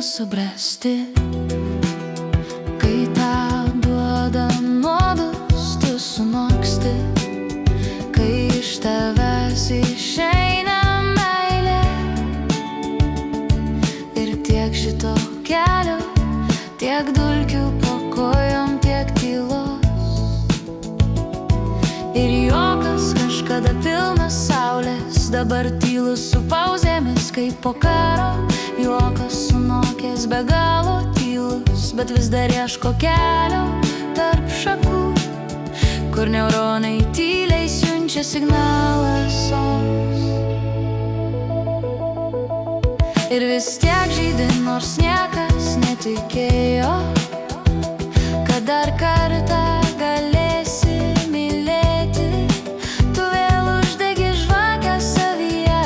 subrasti. Kai tau duoda nuodus, tu sunoksti. Kai iš tavęs išeina meilė ir tiek šito kelio, tiek dulkių po kojom, tiek tylos. Ir juokas kažkada pilnas saulės, dabar tylus su pauzėmis kaip po karo. Juokas sunokęs be galo tylus, bet vis dar ieško kelio tarp šakų, kur neuronai tyliai siunčia signalą sos. Ir vis tiek žydi, nors niekas netikėjo, kad dar kartą galėsi mylėti. Tu vėl uždegi žvakę savyje,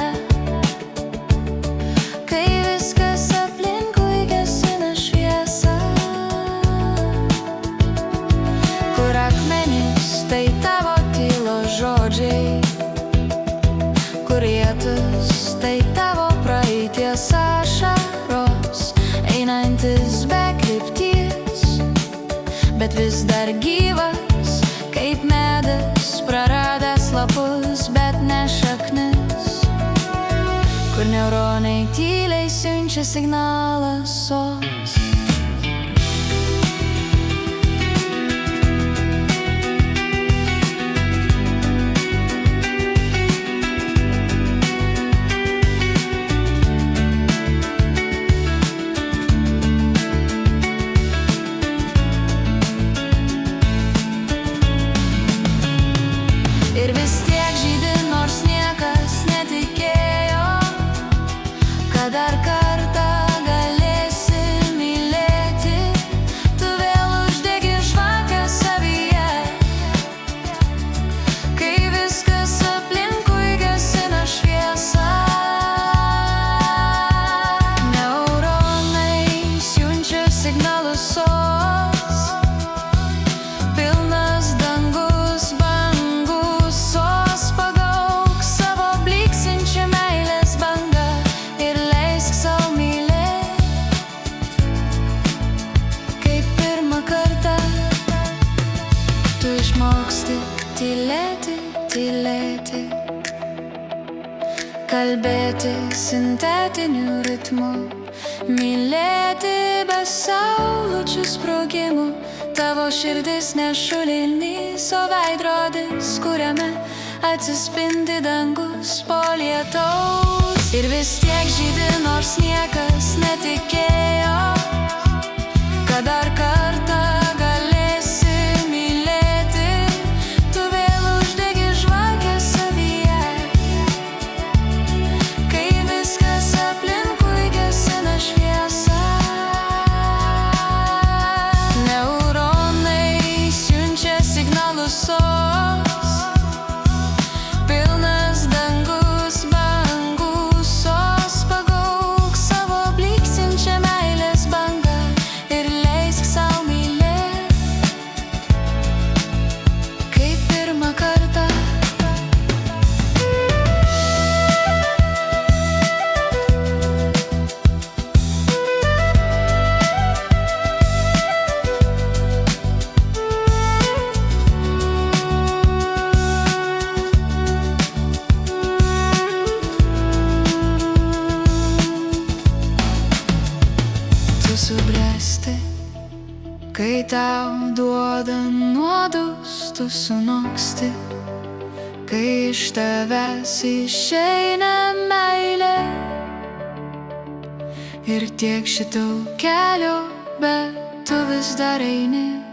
kai viskas aplinkui gesina šviesą. Kur akmenys, tai tavo tylos žodžiai, kur lietus, tai tavo praeities ašaros, einantis be krypties, bet vis dar gyvas, kaip medis, praradęs lapus, bet ne šaknis, kur neuronai tyliai siunčia signalą sos. Ir vis tiek žydi, nors niekas netikėjo, kad dar kartą galėsi mylėti. Tu vėl uždegi žvakę savyje, kai viskas aplinkui gesina šviesą. Neuronai siunčia signalus sos, pilnas dangus bangų. Tu išmoksti tylėti, tylėti, kalbėti sintetiniu ritmu, mylėti be saulučių sprogimų. Tavo širdis nešulinys, o veidrodis, kuriame atsispindi dangus po lietaus. Ir vis tiek žydi, nors niekas netikėjo, kad dar kartą sos, pilnas dangus bangų sos. Pagauk savo blykstinčią meilės bangą ir leisk sau mylėt, kaip pirmą kartą. Subręsti, kai tau duoda nuodus, tu sunoksti. Kai iš tavęs išeina meilė ir tiek šitų kelių, bet tu vis dar eini.